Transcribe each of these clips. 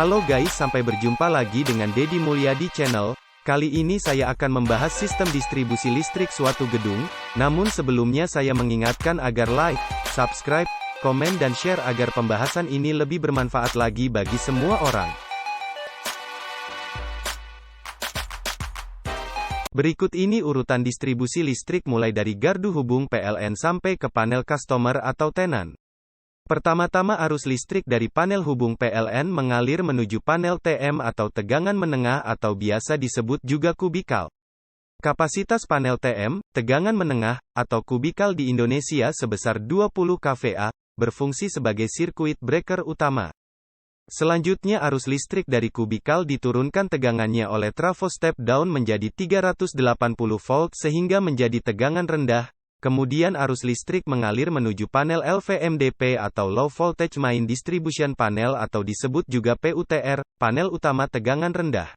Halo guys, sampai berjumpa lagi dengan Deddy Mulyadi Channel. Kali ini saya akan membahas sistem distribusi listrik suatu gedung. Namun sebelumnya saya mengingatkan agar like, subscribe, komen dan share agar pembahasan ini lebih bermanfaat lagi bagi semua orang. Berikut ini urutan distribusi listrik mulai dari gardu hubung PLN sampai ke panel customer atau tenan. Pertama-tama arus listrik dari panel hubung PLN mengalir menuju panel TM atau tegangan menengah atau biasa disebut juga kubikal. Kapasitas panel TM, tegangan menengah, atau kubikal di Indonesia sebesar 20 kVA, berfungsi sebagai sirkuit breaker utama. Selanjutnya arus listrik dari kubikal diturunkan tegangannya oleh trafo step down menjadi 380 volt sehingga menjadi tegangan rendah. Kemudian arus listrik mengalir menuju panel LVMDP atau Low Voltage Main Distribution Panel atau disebut juga PUTR, panel utama tegangan rendah.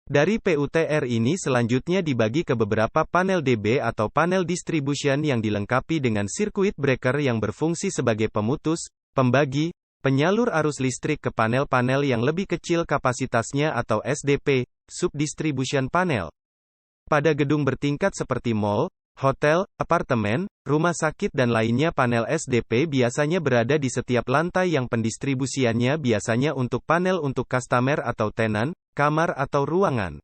Dari PUTR ini selanjutnya dibagi ke beberapa panel DB atau panel distribution yang dilengkapi dengan sirkuit breaker yang berfungsi sebagai pemutus, pembagi, penyalur arus listrik ke panel-panel yang lebih kecil kapasitasnya atau SDP, Sub-Distribution Panel. Pada gedung bertingkat seperti mall, hotel, apartemen, rumah sakit dan lainnya panel SDP biasanya berada di setiap lantai yang pendistribusiannya biasanya untuk panel untuk customer atau tenan, kamar atau ruangan.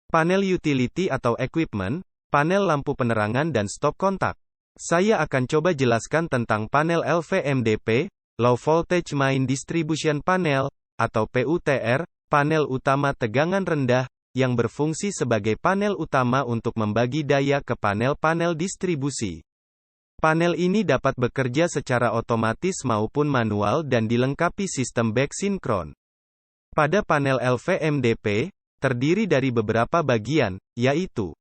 Panel utility atau equipment, panel lampu penerangan dan stop kontak. Saya akan coba jelaskan tentang panel LVMDP, Low Voltage Main Distribution Panel, atau PUTR, panel utama tegangan rendah, yang berfungsi sebagai panel utama untuk membagi daya ke panel-panel distribusi. Panel ini dapat bekerja secara otomatis maupun manual dan dilengkapi sistem back sinkron. Pada panel LVMDP, terdiri dari beberapa bagian, yaitu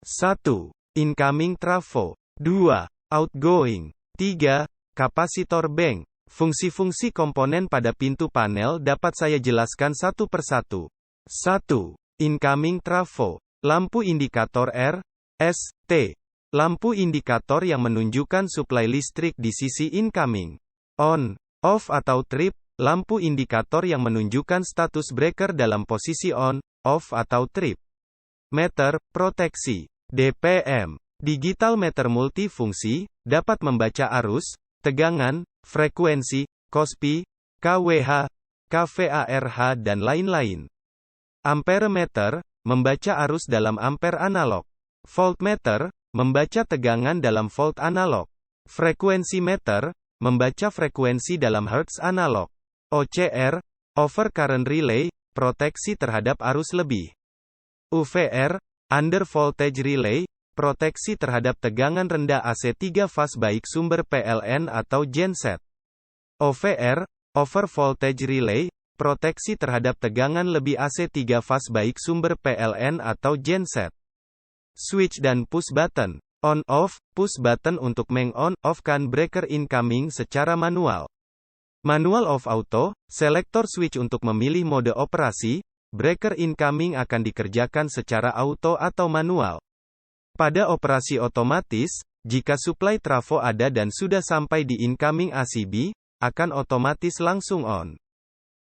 1. Incoming trafo 2. Outgoing 3. Kapasitor bank. Fungsi-fungsi komponen pada pintu panel dapat saya jelaskan satu persatu. 1. Incoming trafo. Lampu indikator R, S, T. Lampu indikator yang menunjukkan suplai listrik di sisi incoming. On, off atau trip. Lampu indikator yang menunjukkan status breaker dalam posisi on, off atau trip. Meter, proteksi. DPM. Digital meter multifungsi, dapat membaca arus, tegangan, frekuensi, KOSPI, kWh, kVARH dan lain-lain. Amperemeter, membaca arus dalam ampere analog. Voltmeter, membaca tegangan dalam volt analog. Frekuensimeter, membaca frekuensi dalam hertz analog. OCR, over current relay, proteksi terhadap arus lebih. UVR, under voltage relay, proteksi terhadap tegangan rendah AC 3 fase baik sumber PLN atau genset. OVR, over voltage relay, proteksi terhadap tegangan lebih AC 3 fase baik sumber PLN atau genset. Switch dan push button. On-off, push button untuk meng-on-off-kan breaker incoming secara manual. Manual off auto, selektor switch untuk memilih mode operasi, breaker incoming akan dikerjakan secara auto atau manual. Pada operasi otomatis, jika suplai trafo ada dan sudah sampai di incoming ACB, akan otomatis langsung on.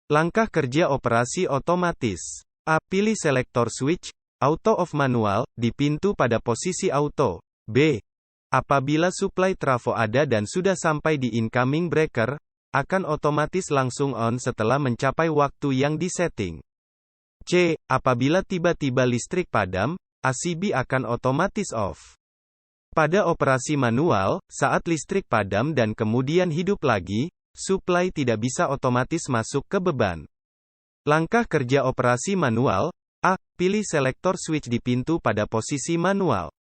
Langkah kerja operasi otomatis. A. Pilih selektor switch, auto off manual, di pintu pada posisi auto. B. Apabila suplai trafo ada dan sudah sampai di incoming breaker, akan otomatis langsung on setelah mencapai waktu yang disetting. C. Apabila tiba-tiba listrik padam, ACB akan otomatis off. Pada operasi manual, saat listrik padam dan kemudian hidup lagi, suplai tidak bisa otomatis masuk ke beban. Langkah kerja operasi manual. A. Pilih selektor switch di pintu pada posisi manual.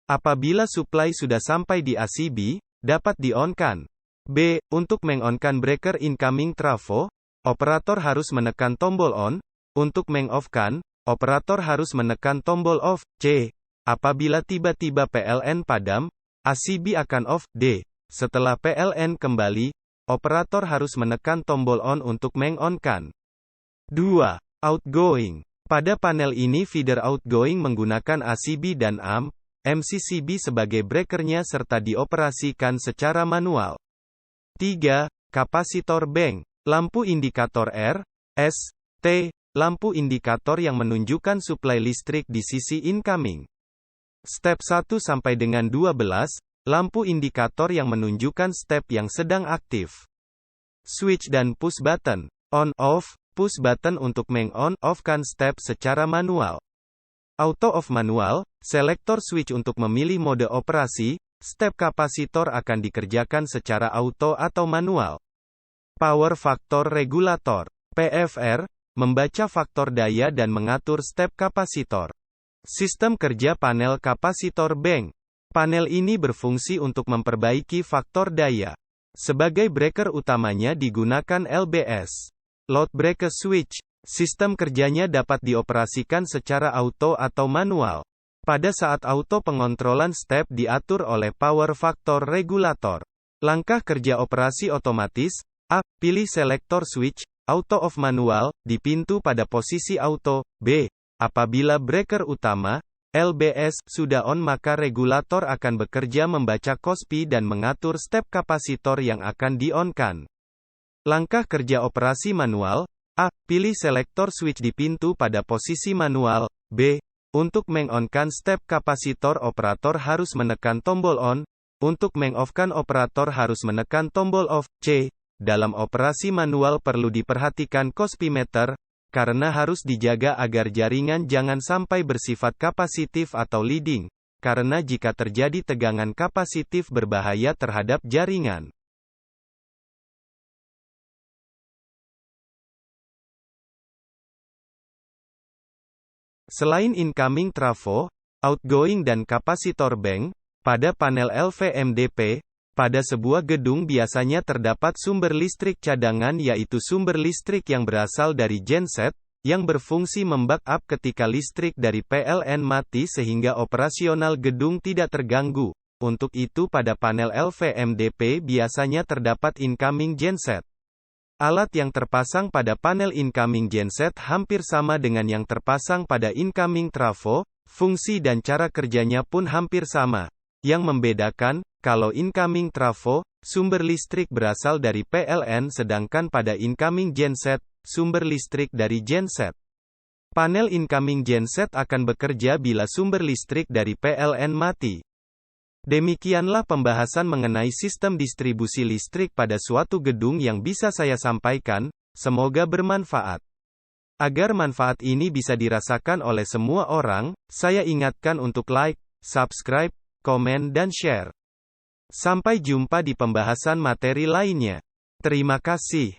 Apabila suplai sudah sampai di ACB, dapat di-on-kan. B. Untuk meng-on-kan breaker incoming trafo, operator harus menekan tombol on. Untuk meng-off-kan, operator harus menekan tombol off. C. Apabila tiba-tiba PLN padam, ACB akan off. D. Setelah PLN kembali, operator harus menekan tombol on untuk meng-on-kan. 2. Outgoing. Pada panel ini feeder outgoing menggunakan ACB dan MCCB sebagai breakernya serta dioperasikan secara manual. 3. Kapasitor bank. Lampu indikator R, ST, lampu indikator yang menunjukkan suplai listrik di sisi incoming. Step 1 sampai dengan 12, lampu indikator yang menunjukkan step yang sedang aktif. Switch dan push button. On-off, push button untuk meng-on-off-kan step secara manual. Auto-off manual, selektor switch untuk memilih mode operasi, step kapasitor akan dikerjakan secara auto atau manual. Power Factor Regulator, PFR, membaca faktor daya dan mengatur step kapasitor. Sistem kerja panel kapasitor bank. Panel ini berfungsi untuk memperbaiki faktor daya. Sebagai breaker utamanya digunakan LBS. Load Breaker Switch. Sistem kerjanya dapat dioperasikan secara auto atau manual. Pada saat auto pengontrolan step diatur oleh Power Factor Regulator. Langkah kerja operasi otomatis. A. Pilih selektor switch, auto off manual, di pintu pada posisi auto. B. Apabila breaker utama, LBS, sudah on maka regulator akan bekerja membaca KOSPI dan mengatur step kapasitor yang akan di-on-kan. Langkah kerja operasi manual. A. Pilih selektor switch di pintu pada posisi manual. B. Untuk meng-on-kan step kapasitor operator harus menekan tombol on. Untuk meng-off-kan operator harus menekan tombol off. C. Dalam operasi manual perlu diperhatikan KOSPI meter, karena harus dijaga agar jaringan jangan sampai bersifat kapasitif atau leading, karena jika terjadi tegangan kapasitif berbahaya terhadap jaringan. Selain incoming trafo, outgoing dan kapasitor bank, pada panel LVMDP, pada sebuah gedung biasanya terdapat sumber listrik cadangan yaitu sumber listrik yang berasal dari genset, yang berfungsi membackup ketika listrik dari PLN mati sehingga operasional gedung tidak terganggu. Untuk itu pada panel LVMDP biasanya terdapat incoming genset. Alat yang terpasang pada panel incoming genset hampir sama dengan yang terpasang pada incoming trafo, fungsi dan cara kerjanya pun hampir sama. Yang membedakan, kalau incoming trafo, sumber listrik berasal dari PLN sedangkan pada incoming genset, sumber listrik dari genset. Panel incoming genset akan bekerja bila sumber listrik dari PLN mati. Demikianlah pembahasan mengenai sistem distribusi listrik pada suatu gedung yang bisa saya sampaikan, semoga bermanfaat. Agar manfaat ini bisa dirasakan oleh semua orang, saya ingatkan untuk like, subscribe, komen dan share. Sampai jumpa di pembahasan materi lainnya. Terima kasih.